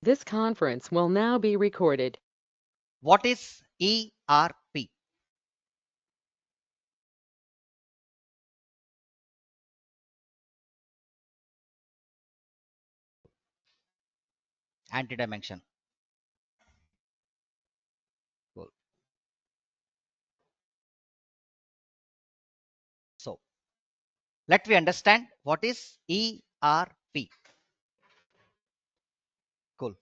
This conference will now be recorded. What is ERP? Anti-dimension. Cool. So let me understand what is ERP. Cool.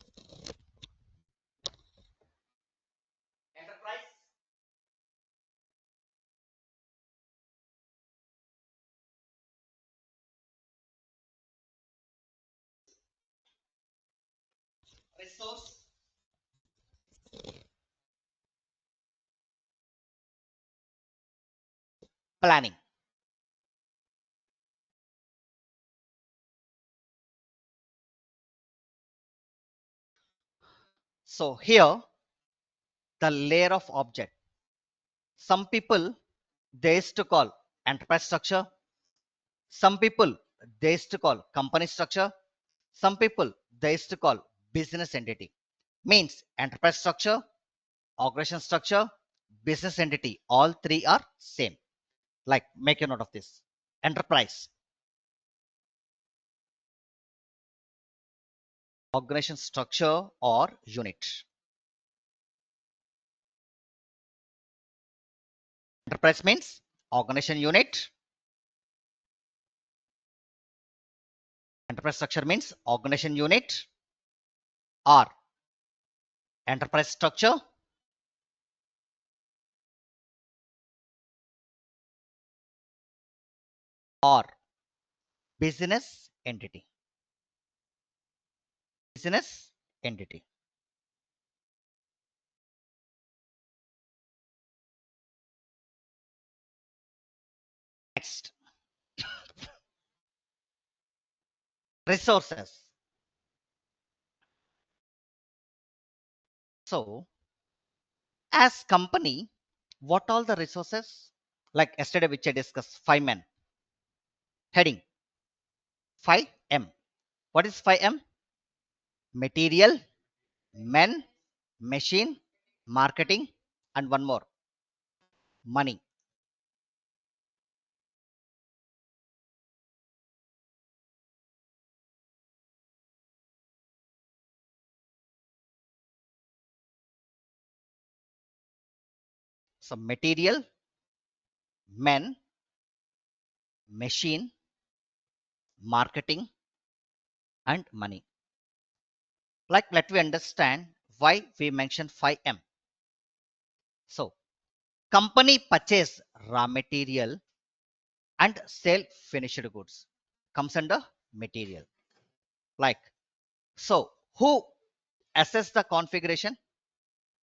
Enterprise resource planning. So here the layer of object. Some people they used to call enterprise structure. Some people they used to call company structure. Some people they used to call business entity. Means enterprise structure, organization structure, business entity. All three are same. Like make a note of this. Enterprise, organization structure or unit. Enterprise means organization unit. Enterprise structure means organization unit or enterprise structure or business entity. Business entity. Next, resources. So as company, what all the resources? Like yesterday which I discussed, 5 men. Heading 5M. What is 5M? Material, men, machine, marketing, and one more, money. So material, men, machine, marketing, and money. Like let me understand why we mention 5M. So company purchase raw material and sell finished goods comes under material. Like so who assess the configuration?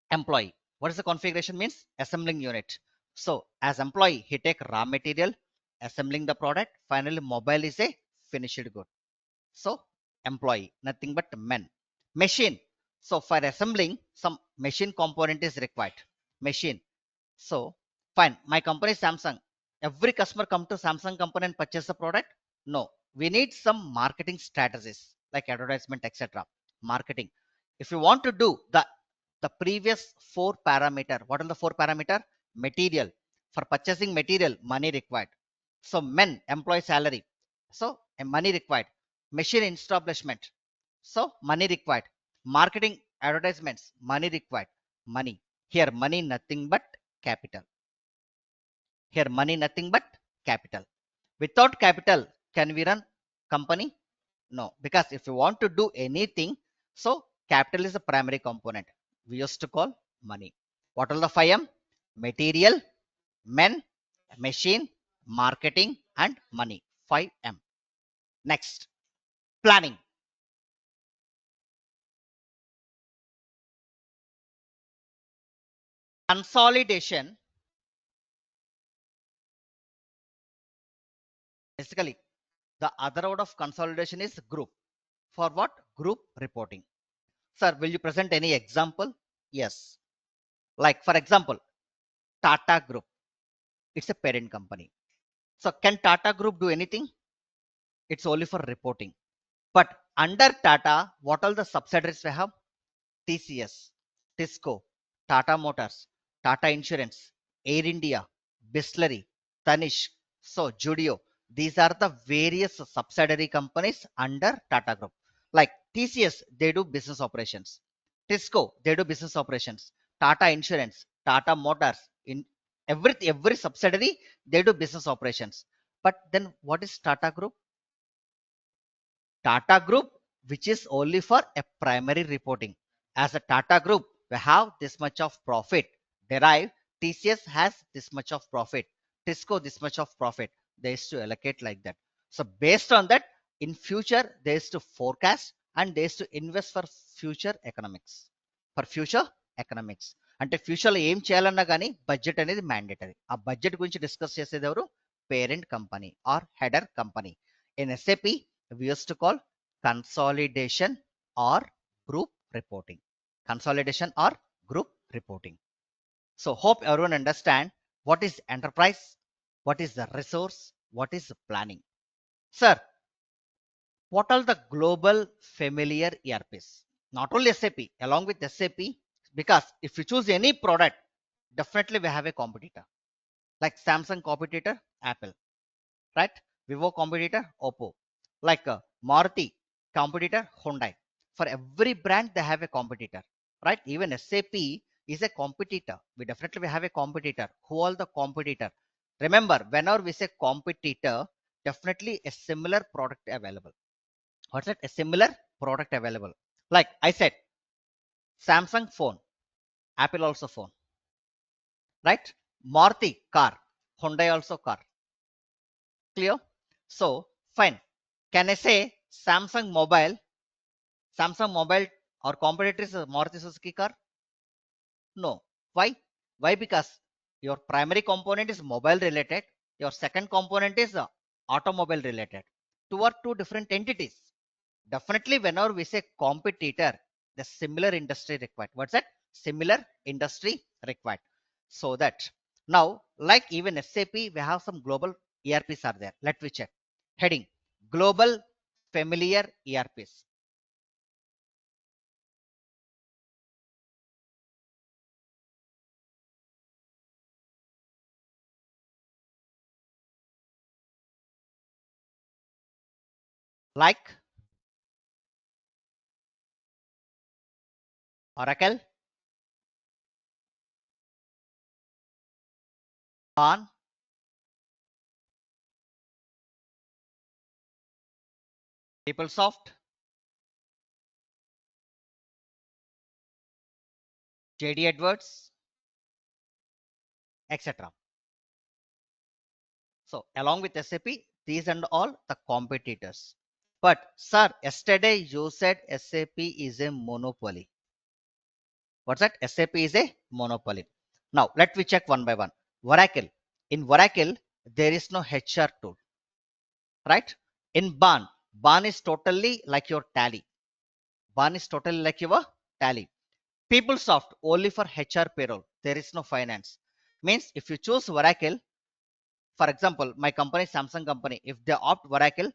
Employee. What is the configuration means? Assembling unit. So as employee he take raw material, assembling the product, finally mobile is a finished good. So employee, nothing but men. Machine. So for assembling some machine component is required. Machine. So fine. My company is Samsung. Every customer come to Samsung company and purchase the product? No. We need some marketing strategies like advertisement, etc. Marketing. If you want to do the previous four parameter, what are the four parameter? Material. For purchasing material, money required. So men, employee salary. So money required. Machine establishment. So money required. Marketing advertisements, money required. Money. Here money nothing but capital. Here money nothing but capital. Without capital, can we run company? No, because if you want to do anything, so capital is the primary component. We used to call money. What are the 5M? Material, men, machine, marketing, and money. 5M. Next, planning. Consolidation. Basically, the other word of consolidation is group. For what? Group reporting. Sir, will you present any example? Yes. Like for example, Tata Group. It's a parent company. So can Tata Group do anything? It's only for reporting. But under Tata, what all the subsidiaries we have? TCS, Tisco, Tata Motors, Tata Insurance, Air India, Bisleri, Tanishq, so Judio. These are the various subsidiary companies under Tata Group. Like TCS, they do business operations. Tisco, they do business operations. Tata Insurance, Tata Motors, in every subsidiary, they do business operations. But then what is Tata Group? Tata Group, which is only for a primary reporting. As a Tata Group, we have this much of profit derived. TCS has this much of profit. Tisco this much of profit. They is to allocate like that. So based on that, in future, they is to forecast and they is to invest for future economics. For future economics. అంటే ఫ్యూచర్లో ఏం చేయాలన్నా కానీ budget అనేది mandatory. ఆ budget గురించి discuss చేసేది ఎవరు? Parent company or header company. In SAP we used to call consolidation or group reporting. Consolidation or group reporting. So hope everyone understand what is enterprise, what is the resource, what is the planning. Sir, what are the global familiar ERPs? Not only SAP, along with SAP, because if you choose any product, definitely we have a competitor. Like Samsung competitor, Apple, right? Vivo competitor, Oppo. Like Maruti competitor, Hyundai. For every brand, they have a competitor, right? Even SAP is a competitor. We definitely have a competitor. Who all the competitor? Remember, whenever we say competitor, definitely a similar product available. What's that? A similar product available. Like I said, Samsung phone, Apple also phone, right? Maruti car, Hyundai also car. Clear? So fine. Can I say Samsung mobile? Samsung mobile or competitor is Maruti Suzuki car? No. Why? Why? Because your primary component is mobile related. Your second component is automobile related. Two are two different entities. Definitely, whenever we say competitor, the similar industry required. What's that? Similar industry required. So that now, like even SAP, we have some global ERPs are there. Let me check. Heading: Global Familiar ERPs. Like Oracle, on PeopleSoft, JD Edwards, etc. So along with SAP, these and all the competitors. But sir, yesterday you said SAP is a monopoly. What's that? SAP is a monopoly. Now let me check one by one. Oracle. In Oracle, there is no HR tool, right? In BAN, BAN is totally like your Tally. BAN is totally like your Tally. PeopleSoft only for HR payroll. There is no finance. Means if you choose Oracle, for example, my company, Samsung company, if they opt Oracle,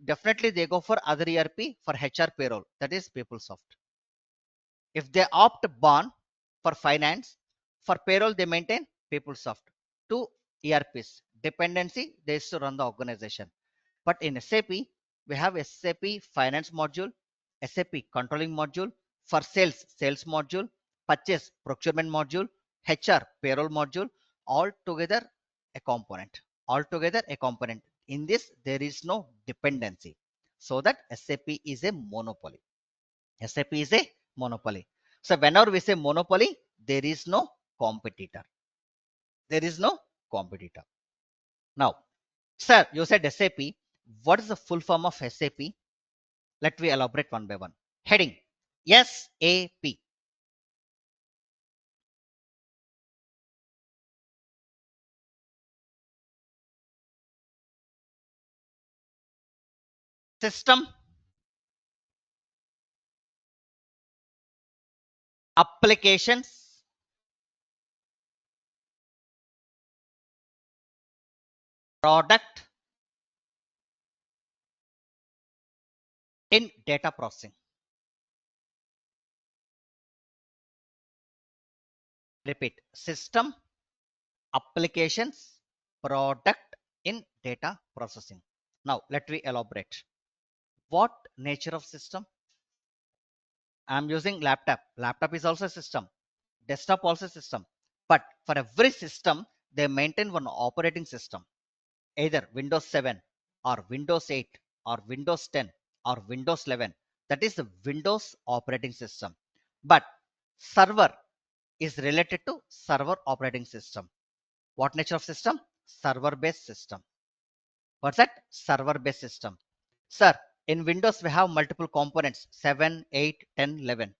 definitely they go for other ERP for HR payroll. That is PeopleSoft. If they opt BAN for finance, for payroll, they maintain PeopleSoft. Two ERPs. Dependency, they used to run the organization. But in SAP, we have SAP finance module, SAP controlling module, for sales, sales module, purchase, procurement module, HR, payroll module, all together a component. All together a component. In this, there is no dependency. So that SAP is a monopoly. SAP is a monopoly. So whenever we say monopoly, there is no competitor. There is no competitor. Now, sir, you said SAP. What is the full form of SAP? Let me elaborate one by one. Heading: SAP. System, applications, product, in data processing. Repeat, system, applications, product in data processing. Now let me elaborate. What nature of system? I'm using laptop. Laptop is also a system. Desktop also a system. But for every system, they maintain one operating system, either Windows 7 or Windows 8 or Windows 10 or Windows 11. That is the Windows operating system. But server is related to server operating system. What nature of system? Server based system. What's that? Server based system. Sir, in Windows we have multiple components 7, 8, 10, 11.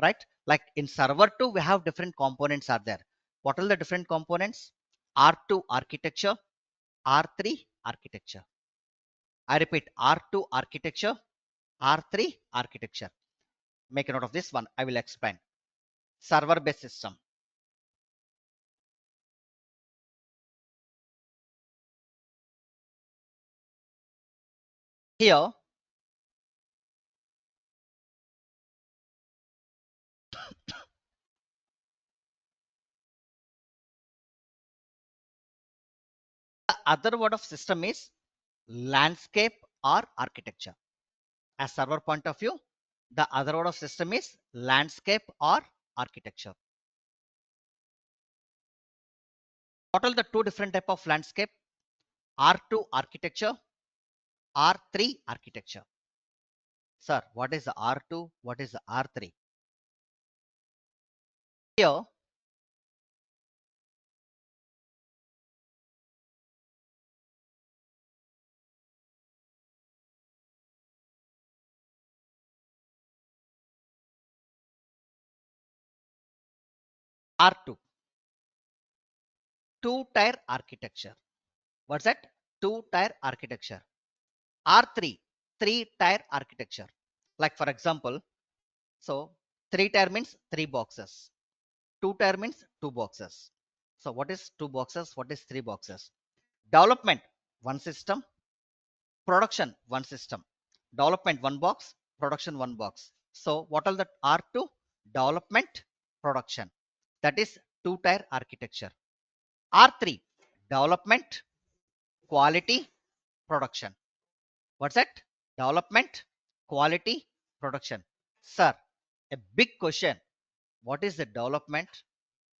Right? Like in server 2 we have different components are there. What are the different components? R2 architecture, R3 architecture. I repeat, R2 architecture, R3 architecture. Make a note of this one. I will explain. Server based system. Here, the other word of system is landscape or architecture. As server point of view, the other word of system is landscape or architecture. What are the two different type of landscape? R2 architecture, R3 architecture. Sir, what is the R2? What is the R3? Here, R2, two-tier architecture. What's that? Two-tier architecture. R3, three-tier architecture. Like for example, so three-tier means three boxes. Two-tier means two boxes. So what is two boxes? What is three boxes? Development, one system. Production, one system. Development, one box. Production, one box. So what are the R2? Development, production. That is two-tier architecture. R3, development, quality, production. What's that? Development, quality, production. Sir, a big question. What is the development?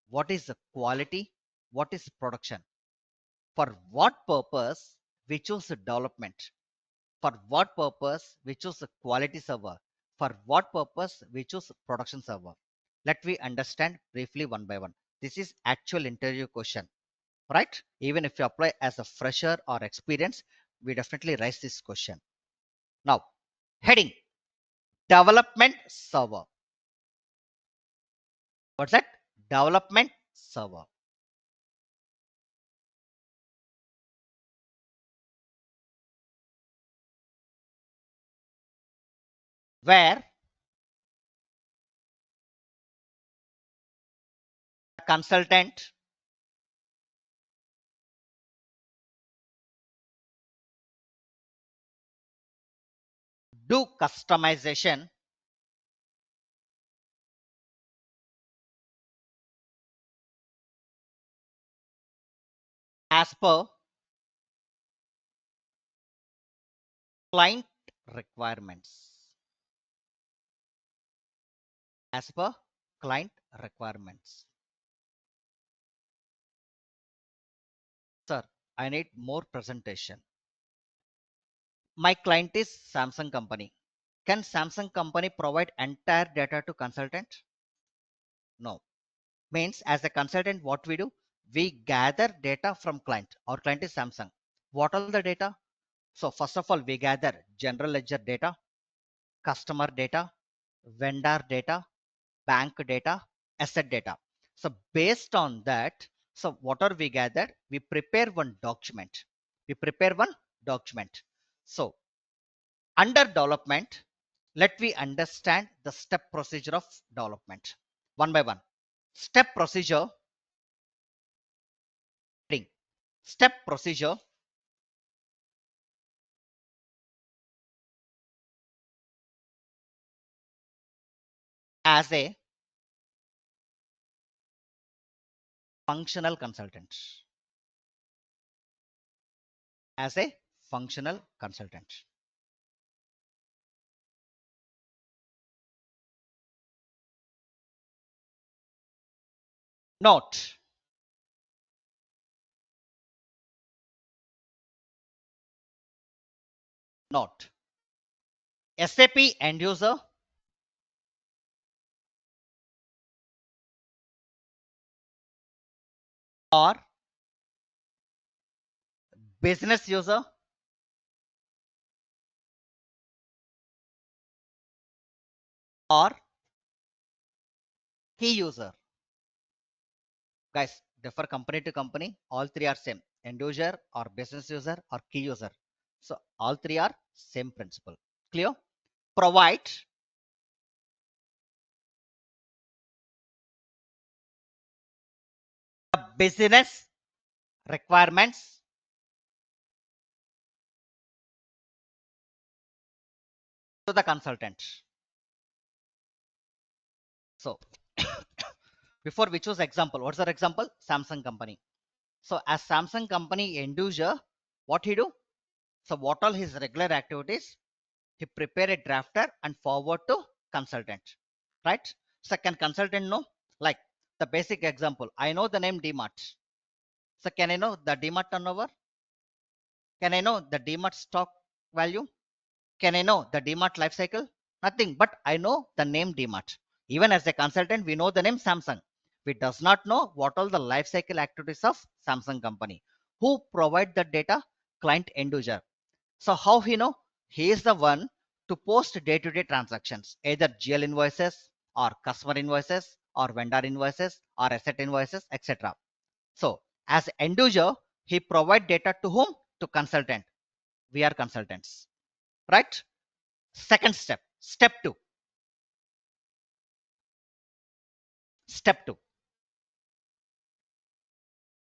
What is the quality? What is production? For what purpose we choose the development? For what purpose we choose the quality server? For what purpose we choose production server? Let me understand briefly one by one. This is actual interview question, right? Even if you apply as a fresher or experience, we definitely raise this question. Now, heading, development server. What's that? Development server. Where consultant do customization as per client requirements. As per client requirements. Sir, I need more presentation. My client is Samsung company. Can Samsung company provide entire data to consultant? No. Means as a consultant, what we do? We gather data from client. Our client is Samsung. What are the data? So first of all, we gather general ledger data, customer data, vendor data, bank data, asset data. So based on that, so what are we gathered? We prepare one document. We prepare one document. So under development, let me understand the step procedure of development one by one. Step procedure, step procedure, as a functional consultant. As a functional consultant. Note. Note. SAP end user or business user or key user. Guys, differ company to company. All three are same. End user or business user or key user. So all three are same principle. Clear? Provide the business requirements to the consultant. So before we choose example, what's our example? Samsung company. So as Samsung company end user, what he do? So what all his regular activities? He prepare a drafter and forward to consultant, right? So can consultant know? Like the basic example, I know the name DMart. So can I know the DMart turnover? Can I know the DMart stock value? Can I know the DMart life cycle? Nothing, but I know the name DMart. Even as a consultant, we know the name Samsung. We does not know what all the life cycle activities of Samsung company. Who provide the data? Client end user. So how he know? He is the one to post day-to-day transactions, either GL invoices or customer invoices or vendor invoices or asset invoices, etc. So as end user, he provide data to whom? To consultant. We are consultants, right? Second step, step two. Step two.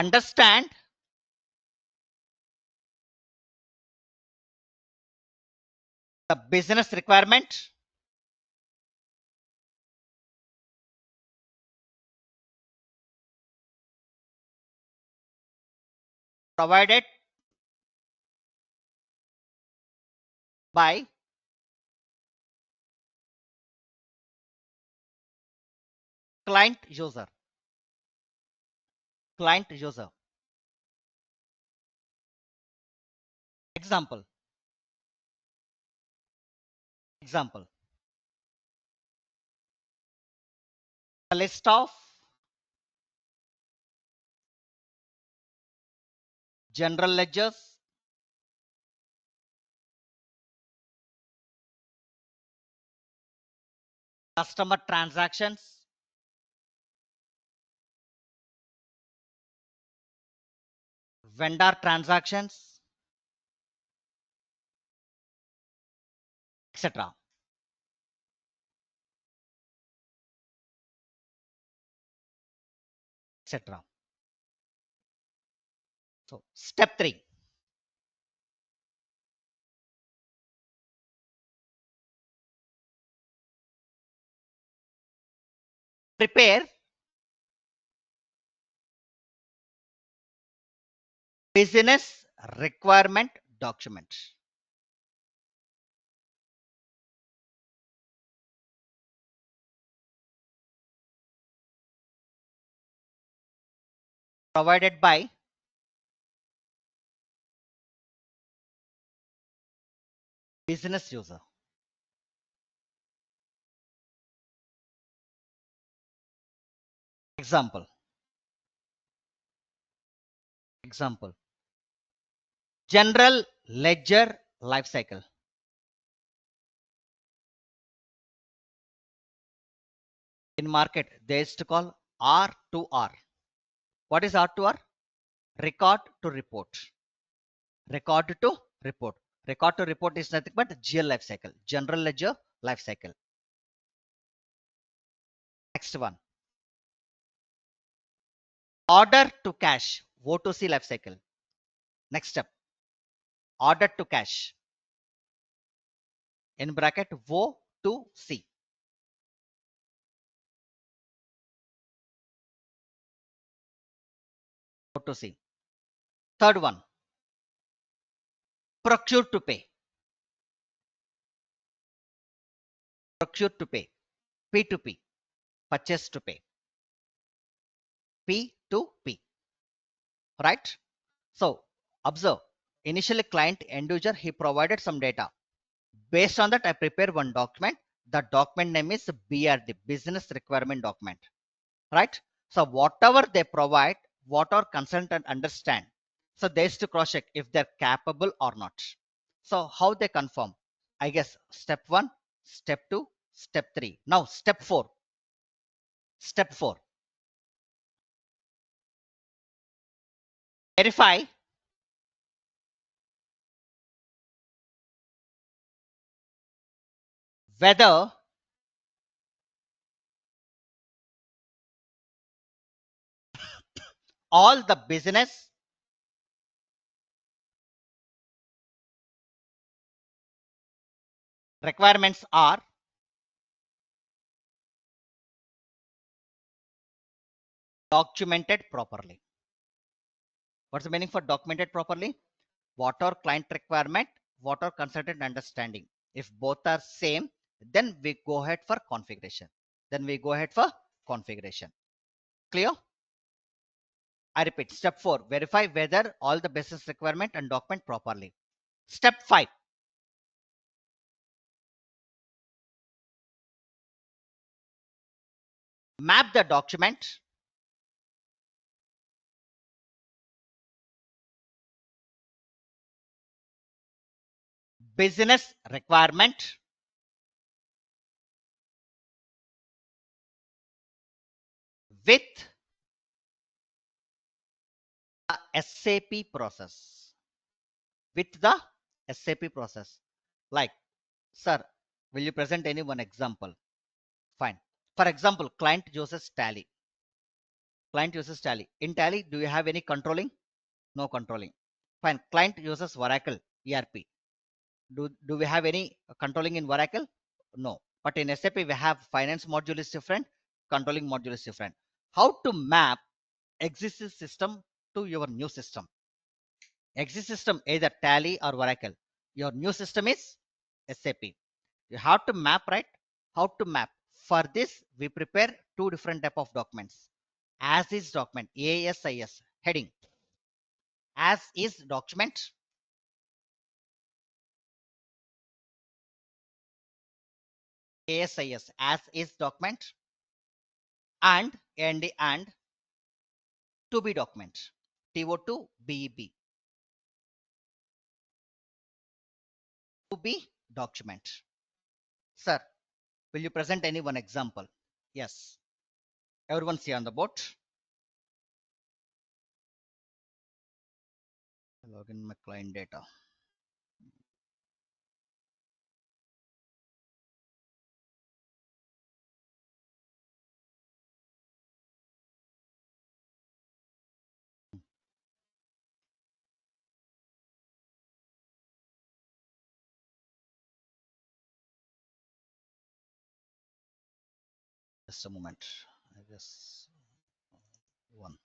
Understand the business requirement provided by client user. Client user. Example. Example. A list of general ledgers, customer transactions, vendor transactions, etc. etc. So step three. Prepare business requirement document. Provided by business user. Example. Example. General ledger life cycle. In market, they used to call R2R. What is R2R? Record to report. Record to report. Record to report is nothing but GL life cycle. General ledger life cycle. Next one. Order to cash. O2C life cycle. Next step. Order to cash. In bracket O2C. Go to C. Third one, procure to pay. Procure to pay. P to P. Purchase to pay. P to P. Right? So observe. Initially, client end user, he provided some data. Based on that, I prepare one document. The document name is BRD, Business Requirement Document. Right? So whatever they provide, what our consultant understand. So they is to cross check if they're capable or not. So how they confirm? I guess step 1, step 2, step 3. Now step 4. Step 4. Verify whether all the business requirements are documented properly. What's the meaning for documented properly? What are client requirement, what are consultant understanding. If both are same, then we go ahead for configuration. Clear? I repeat, step 4, verify whether all the business requirement and document properly. Step 5, map the document business requirement with the SAP process. With the SAP process. Like, sir, will you present any one example? Fine. For example, client uses Tally. Client uses Tally. In Tally, do you have any controlling? No controlling. Fine. Client uses Oracle ERP. Do we have any controlling in Oracle? No. But in SAP, we have finance module is different, controlling module is different. How to map existing system to your new system? Existing system either Tally or Oracle. Your new system is SAP. You have to map, right? How to map? For this, we prepare two different type of documents. As is document, ASIS heading. As is document. ASIS as is document and to be document. TO2 BEB. To be document. Sir, will you present any one example? Yes. Everyone see on the board. Login my client data. Just a moment. I guess one.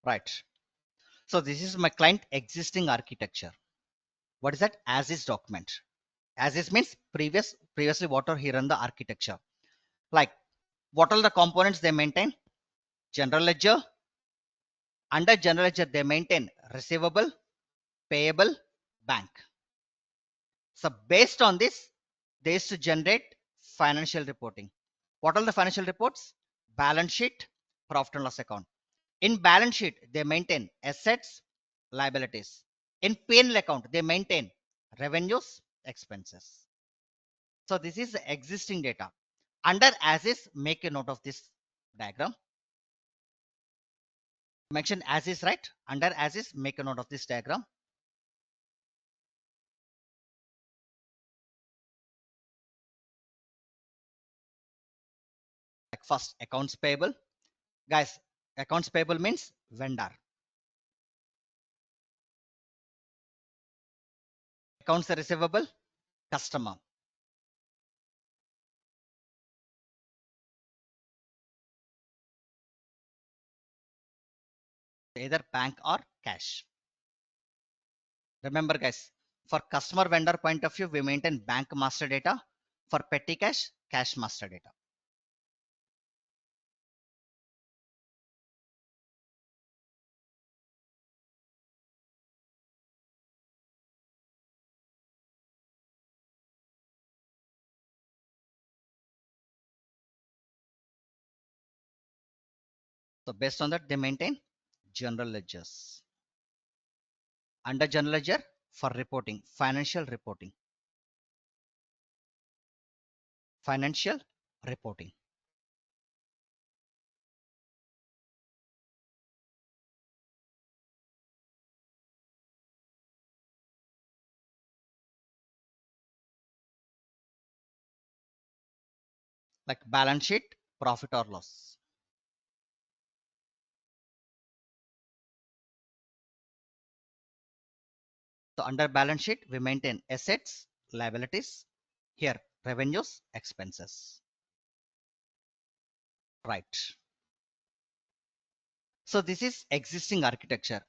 Right. So this is my client existing architecture. What is that? As is document. As is means previously what are here in the architecture. Like what are the components they maintain? General ledger. Under general ledger, they maintain receivable, payable, bank. So based on this, they used to generate financial reporting. What are the financial reports? Balance sheet, profit and loss account. In balance sheet, they maintain assets, liabilities. In P&L account, they maintain revenues, expenses. So this is the existing data. Under as is, make a note of this diagram. Mention as is, right? Under as is, make a note of this diagram. Like first, accounts payable. Guys, accounts payable means vendor. Accounts receivable, customer. Either bank or cash. Remember guys, for customer vendor point of view, we maintain bank master data. For petty cash, cash master data. So based on that, they maintain general ledgers. Under general ledger, for reporting, financial reporting. Financial reporting. Like balance sheet, profit or loss. So under balance sheet, we maintain assets, liabilities. Here, revenues, expenses. Right. So this is existing architecture.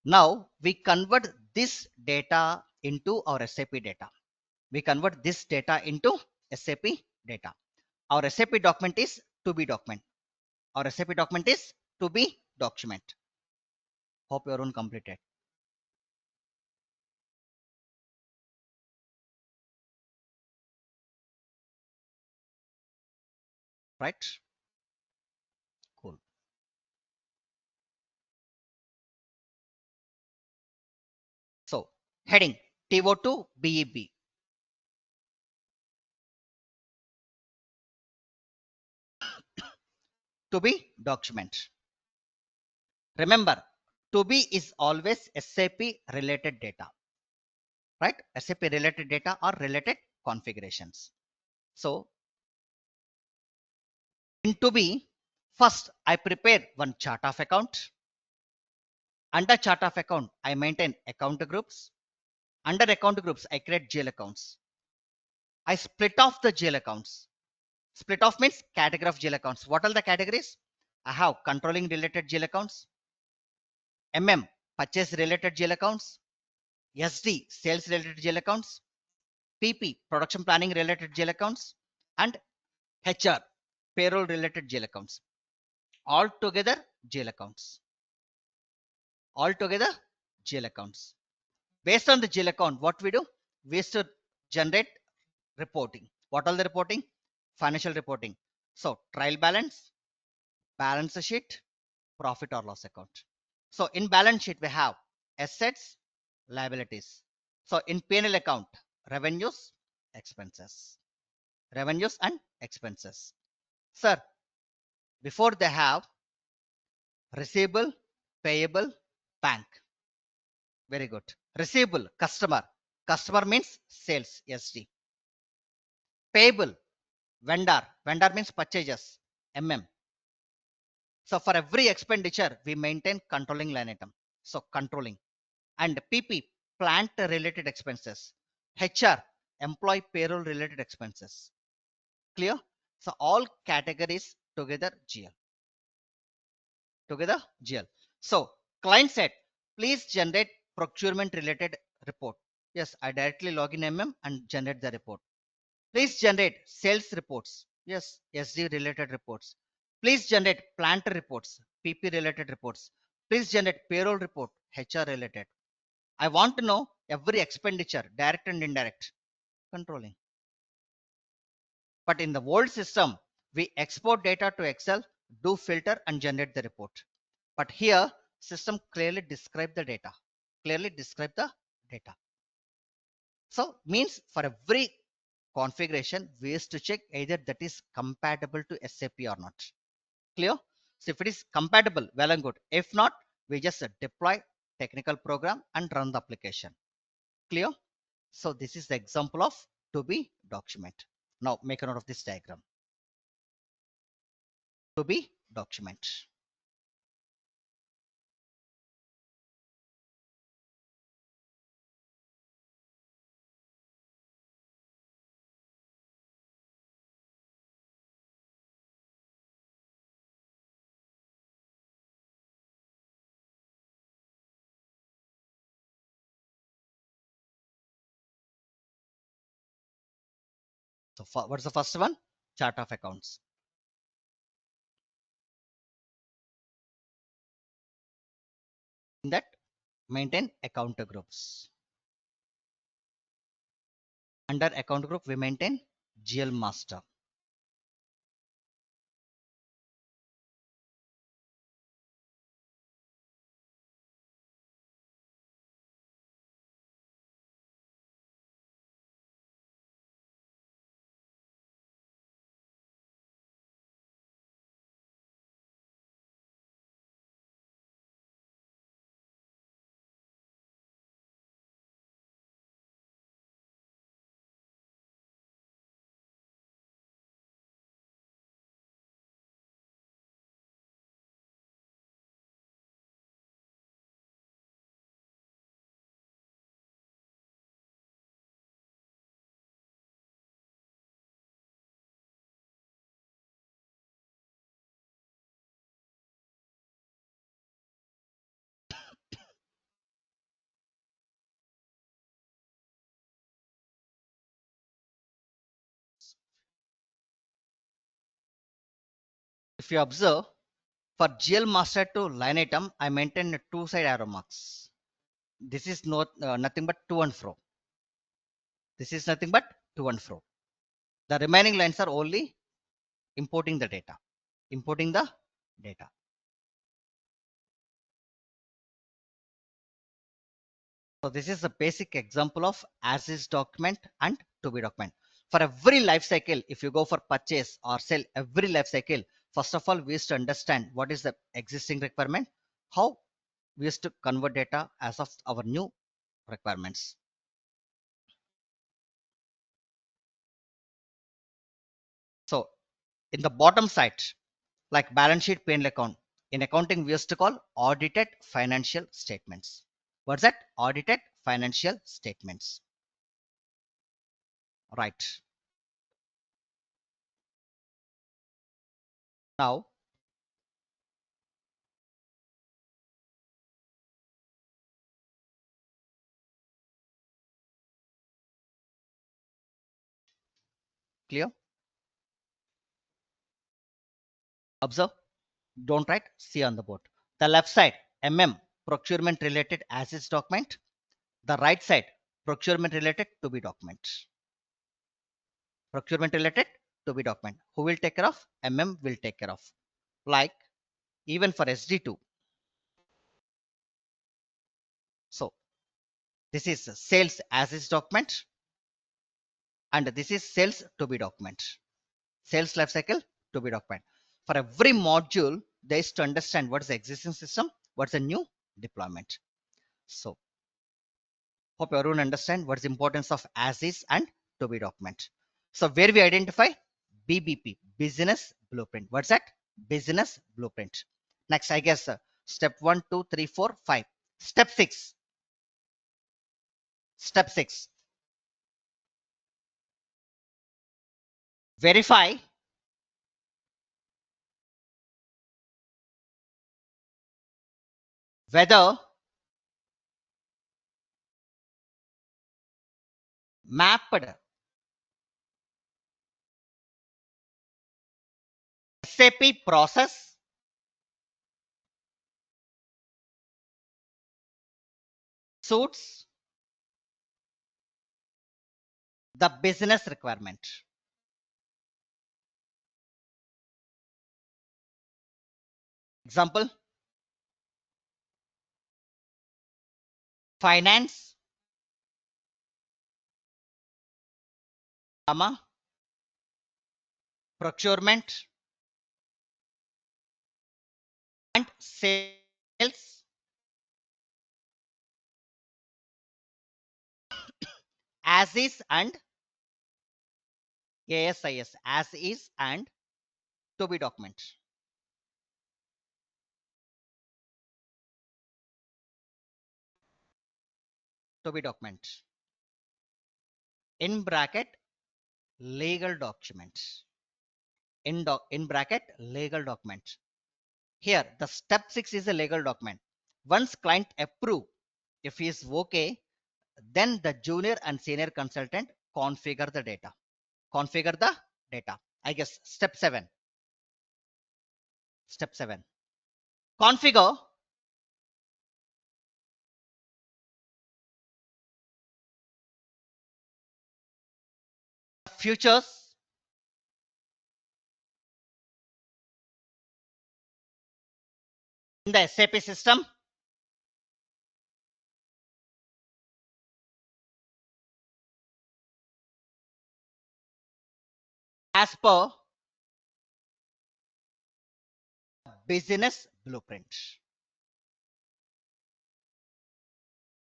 Now we convert this data into our SAP data. We convert this data into SAP data. Our SAP document is to be document. Our SAP document is to be document. Hope your own completed. Right? Cool. So heading TO2 BEB. To be document. Remember, to be is always SAP related data. Right? SAP related data or related configurations. So in to be, first I prepare one chart of account. Under chart of account, I maintain account groups. Under account groups, I create GL accounts. I split off the GL accounts. Split off means category of GL accounts. What are the categories? I have controlling related GL accounts, purchase related GL accounts, SD sales related GL accounts, PP production planning related GL accounts, and HR payroll related GL accounts. All together GL accounts. All together GL accounts. Based on the GL account, what we do? We used to generate reporting. What are the reporting? Financial reporting. So trial balance, balance sheet, profit or loss account. So in balance sheet, we have assets, liabilities. So in P&L account, revenues, expenses. Revenues and expenses. Sir, before they have receivable, payable, bank. Very good. Receivable, customer. Customer means sales, SD. Payable, vendor. Vendor means purchases, So for every expenditure, we maintain controlling line item. So controlling. And PP, plant related expenses. HR, employee payroll related expenses. Clear? So all categories together GL. Together GL. So client said, please generate procurement related report. Yes, I directly log in and generate the report. Please generate sales reports. Yes, SD related reports. Please generate plant reports, PP related reports. Please generate payroll report, HR related. I want to know every expenditure, direct and indirect, controlling. But in the old system, we export data to Excel, do filter and generate the report. But here, system clearly describe the data. Clearly describe the data. So means for every configuration, we used to check either that is compatible to SAP or not. Clear? So if it is compatible, well and good. If not, we just deploy technical program and run the application. Clear? So this is the example of to be document. Now make a note of this diagram. To be document. So what's the first one? Chart of accounts. In that, maintain account groups. Under account group, we maintain GL master. If you observe, for GL master to line item, I maintain a two-side arrow marks. This is not nothing but to and fro. This is nothing but to and fro. The remaining lines are only importing the data. Importing the data. So this is a basic example of as is document and to be document. For every life cycle, if you go for purchase or sell, every life cycle, first of all, we used to understand what is the existing requirement, how we used to convert data as of our new requirements. So in the bottom side, like balance sheet, P&L account, in accounting, we used to call audited financial statements. What's that? Audited financial statements. Right. Now, clear? Observe. Don't write, see on the board. The left side, procurement related as is document. The right side, procurement related to be document. Procurement related to be document. Who will take care of? Will take care of. Like even for SD2. So this is sales as is document and this is sales to be document. Sales life cycle to be document. For every module, they is to understand what is the existing system, what's the new deployment. So hope everyone understand what's the importance of as is and to be document. So where we identify BBP, business blueprint. What's that? Business blueprint. Next, I guess step 1, 2, 3, 4, 5. Step 6. Step 6. Verify whether mapped SAP process suits the business requirement. Example, finance, procurement, and sales as is and ASIS as is and to be document. To be document. In bracket legal document. In bracket legal document. Here the step 6 is a legal document. Once client approve, if he is okay, then the junior and senior consultant configure the data. configure the data. I guess step 7. Step 7. Configure futures in the SAP system as per business blueprint.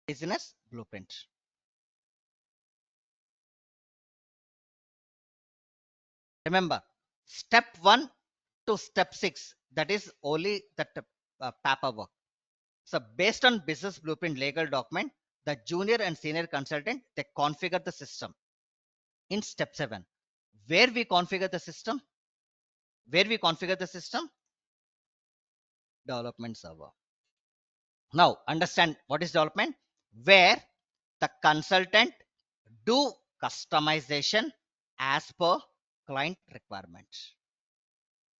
Business blueprint. Remember, step 1 to step 6, that is only the paperwork. So based on business blueprint legal document, the junior and senior consultant, they configure the system. In step 7, where we configure the system? Where we configure the system? Development server. Now understand what is development, where the consultant do customization as per client requirement.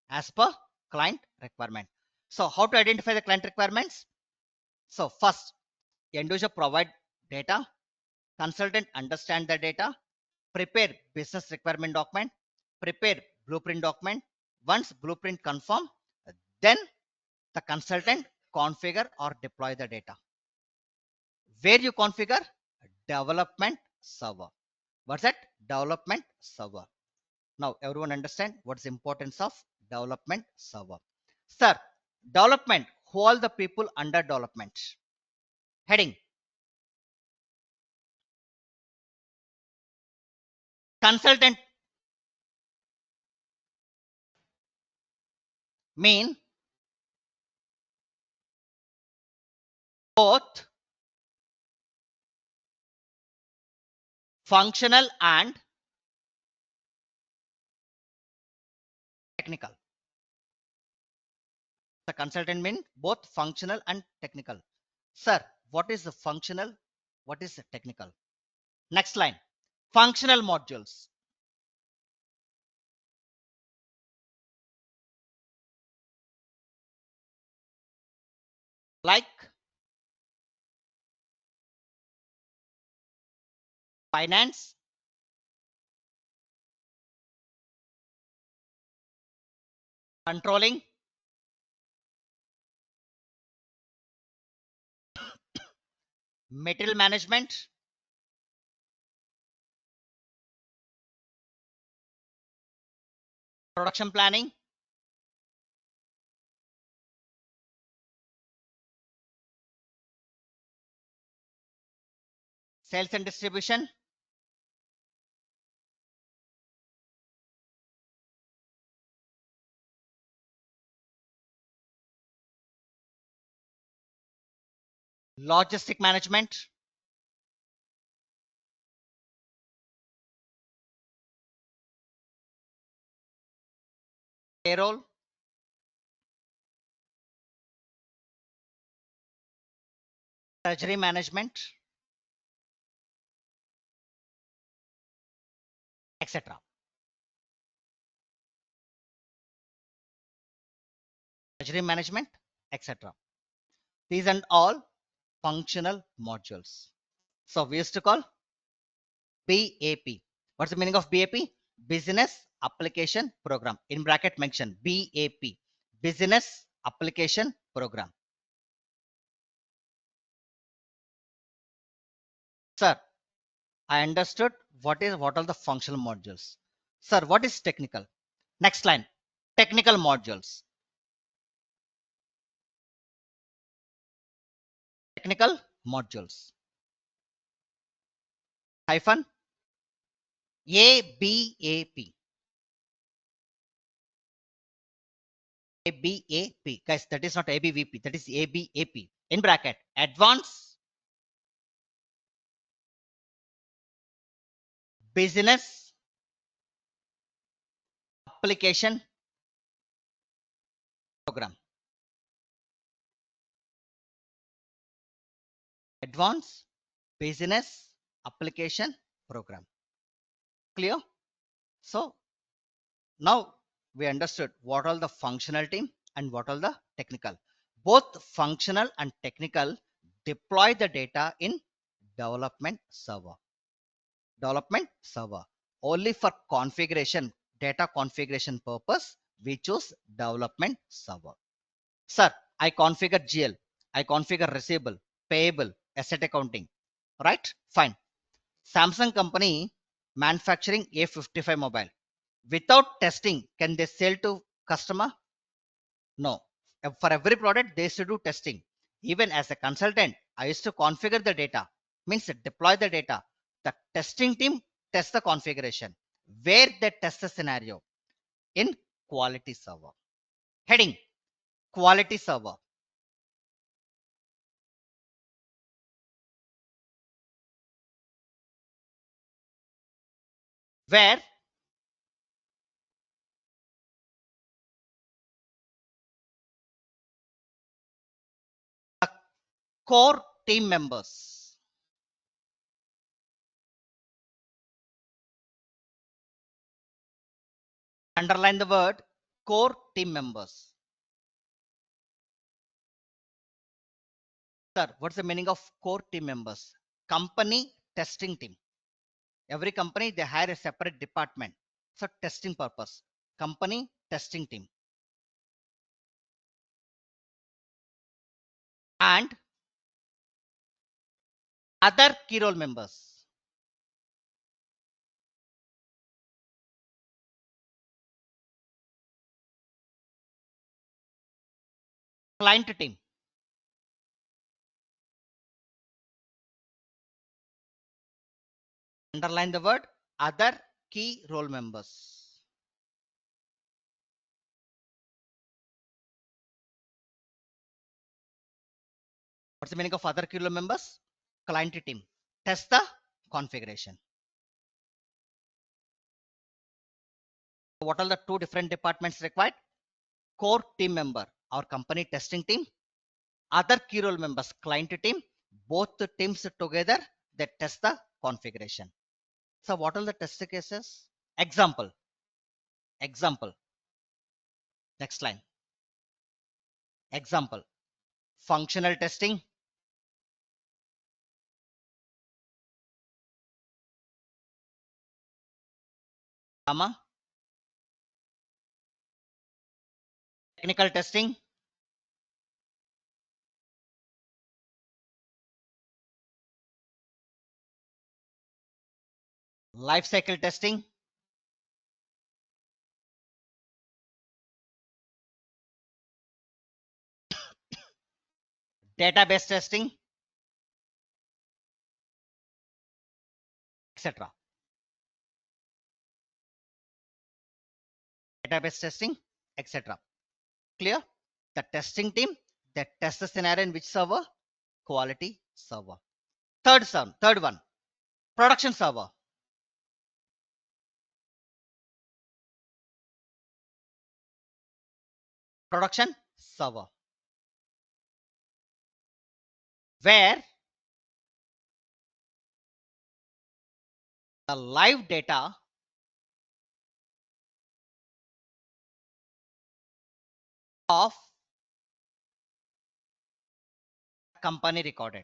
As per client requirement. So how to identify the client requirements? So first, end user provide data, consultant understand the data, prepare business requirement document, prepare blueprint document. Once blueprint confirm, then the consultant configure or deploy the data. Where you configure? Development server. What's that? Development server. Now everyone understand what's the importance of development server. Sir, development, who all the people under development? Heading. Consultant mean both functional and technical. The consultant mean both functional and technical. Sir, what is the functional? What is the technical? Next line. Functional modules. Like finance, controlling, material management, production planning, sales and distribution, logistic management, payroll, treasury management, etc. Treasury management, etc. These are all functional modules. So we used to call BAP. What's the meaning of BAP? Business Application Program. In bracket mention BAP. Business Application Program. Sir, I understood what are the functional modules. Sir, what is technical? Next line. Technical modules. Technical modules. Hyphen ABAP. ABAP. Guys, that is not ABVP. That is ABAP. In bracket. Advanced Business Application Program. Advanced Business Application Program. Clear? So now we understood what all the functional team and what all the technical. Both functional and technical deploy the data in development server. Development server. Only for configuration, data configuration purpose, we choose development server. Sir, I configure GL, I configure receivable, payable, asset accounting. Right? Fine. Samsung company manufacturing A55 mobile. Without testing, can they sell to customer? No. For every product, they used to do testing. Even as a consultant, I used to configure the data, means deploy the data. The testing team tests the configuration. Where they test the scenario? In quality server. Heading quality server. Where core team members. Underline the word core team members. Sir, what's the meaning of core team members? Company testing team. Every company they hire a separate department. So testing purpose. Company testing team. And other key role members. Client team. Underline the word other key role members. What's the meaning of other key role members? Client team. Test the configuration. What are the two different departments required? Core team member, our company testing team. Other key role members, client team. Both the teams together, they test the configuration. So what are the test cases? Example. Example. Next line. Example. Functional testing. Comma. Technical testing. Life cycle testing. Database testing, etc. Database testing, etc. Clear? The testing team that tests the scenario in which server? Quality server. Third one, production server. Production server. Where the live data of company recorded.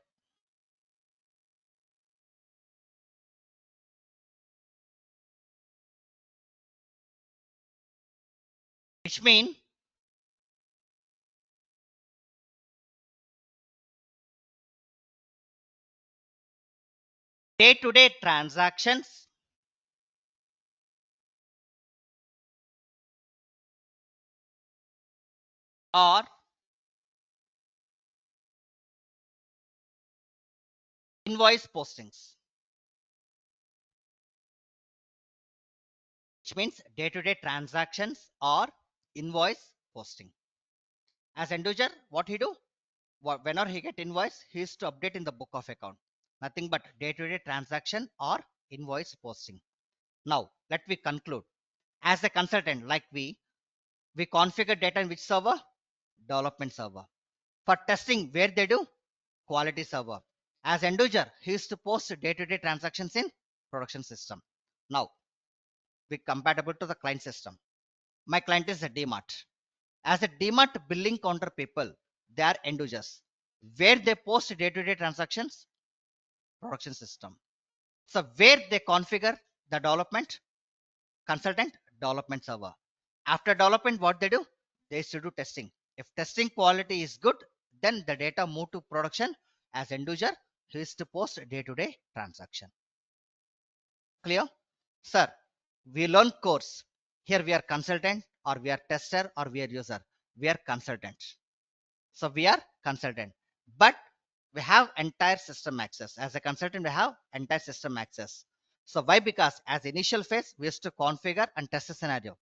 Which means day-to-day transactions or invoice postings. Which means day-to-day transactions or invoice posting. As end user, what he do? Whenever he get invoice, he is to update in the book of account. Nothing but day-to-day transaction or invoice posting. Now, let me conclude. As a consultant, like we configure data in which server? Development server. For testing, where they do? Quality server. As end user, he is to post day-to-day transactions in production system. Now, be compatible to the client system. My client is a DMart. As a DMart billing counter people, they are end users. Where they post day-to-day transactions, production system. So where they configure the development, consultant, development server. After development, what they do? They used to do testing. If testing quality is good, then the data move to production as end user who is to post day-to-day transaction. Clear? Sir, we learn course. Here we are consultant or we are tester or we are user. We are consultant. So we are consultant. But we have entire system access. As a consultant, we have entire system access. So why? Because as initial phase, we used to configure and test a scenario.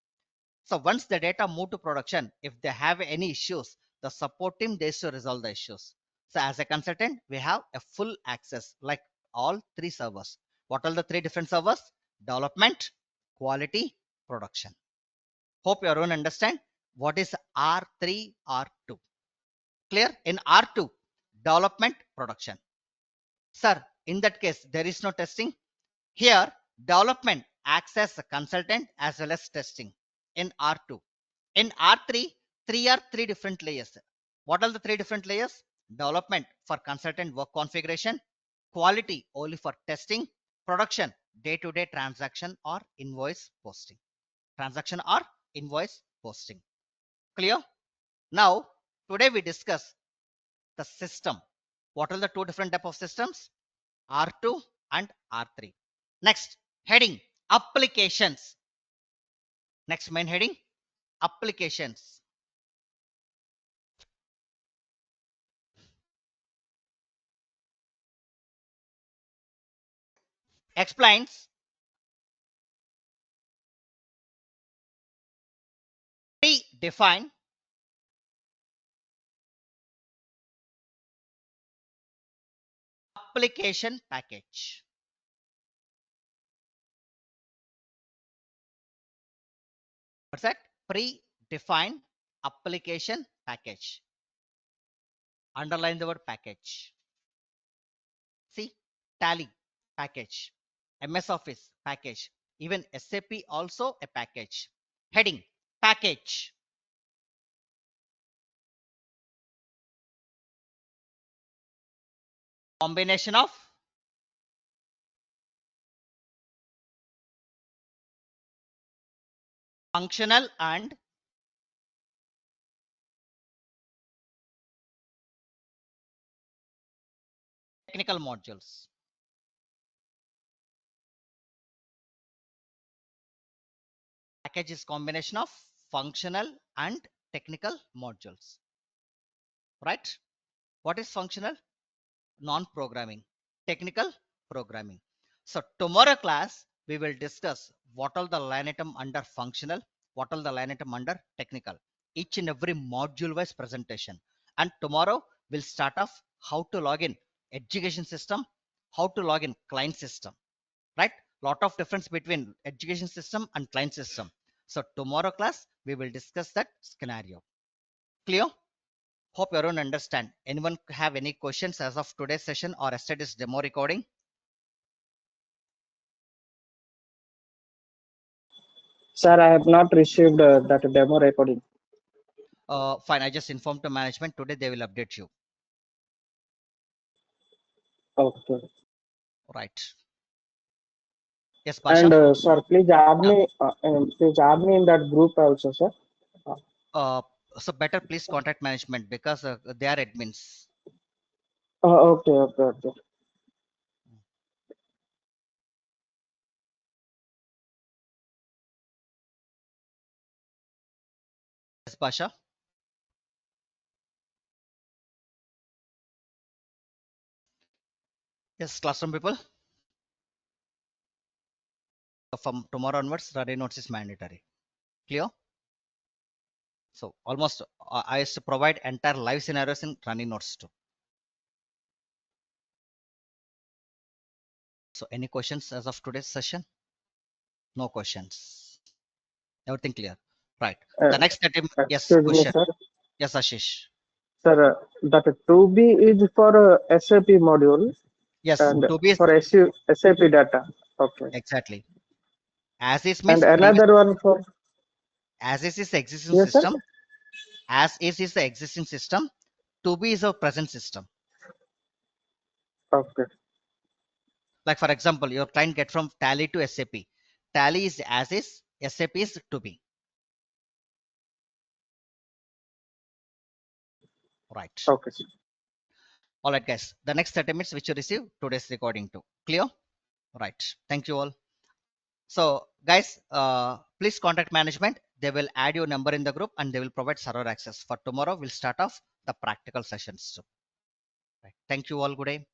So once the data move to production, if they have any issues, the support team they used to resolve the issues. So as a consultant, we have a full access like all three servers. What are the three different servers? Development, quality, production. Hope you all understand what is R3, R2. Clear? In R2, development, production. Sir, in that case, there is no testing. Here, development acts as a consultant as well as testing in R2. In R3, three different layers. What are the three different layers? Development for consultant work configuration, quality only for testing, production day-to-day transaction or invoice posting. Transaction or invoice posting. Clear? Now, today we discuss the system. What are the two different type of systems? R2 and R3. Next, heading applications. Next main heading applications. Explains pre-define application package. What's that? Pre-define application package. Underline the word package. See, Tally package, MS Office package, even SAP also a package. Heading package. Combination of functional and technical modules. Package is combination of functional and technical modules. Right? What is functional? Non-programming. Technical programming. So tomorrow class, we will discuss what all the line item under functional, what all the line item under technical, each and every module wise presentation. And tomorrow we'll start off how to log in education system, how to log in client system, right? Lot of difference between education system and client system. So tomorrow class, we will discuss that scenario. Clear? Hope everyone understand. Anyone have any questions as of today's session or yesterday's demo recording? Sir, I have not received that demo recording. Fine, I just informed to management today they will update you. Okay. Right. Yes, Pasha. And sir, please add me in that group also, sir. So better please contact management because they are admins. Okay. Yes, Pasha. Yes, classroom people. From tomorrow onwards, running notes is mandatory. Clear? So almost I used to provide entire live scenarios in running notes too. So any questions as of today's session? No questions. Everything clear. Right. The next item. Yes, Excuse me, question. sir. Yes, Ashish. Sir, that 2B is for SAP module Yes, and to be for SAP data. Okay. exactly. As is means And previous, another one for, as is the existing yes, sir. system. As is the existing system. To be is our present system. Okay. Like for example, your client get from Tally to SAP. Tally is as is, SAP is to be. Right. Okay. All right, guys. The next 30 minutes which you receive today's recording too. Clear? Right. Thank you all. So guys, please contact management. They will add your number in the group and they will provide server access. For tomorrow, we'll start off the practical sessions. Right. Thank you all. Good day.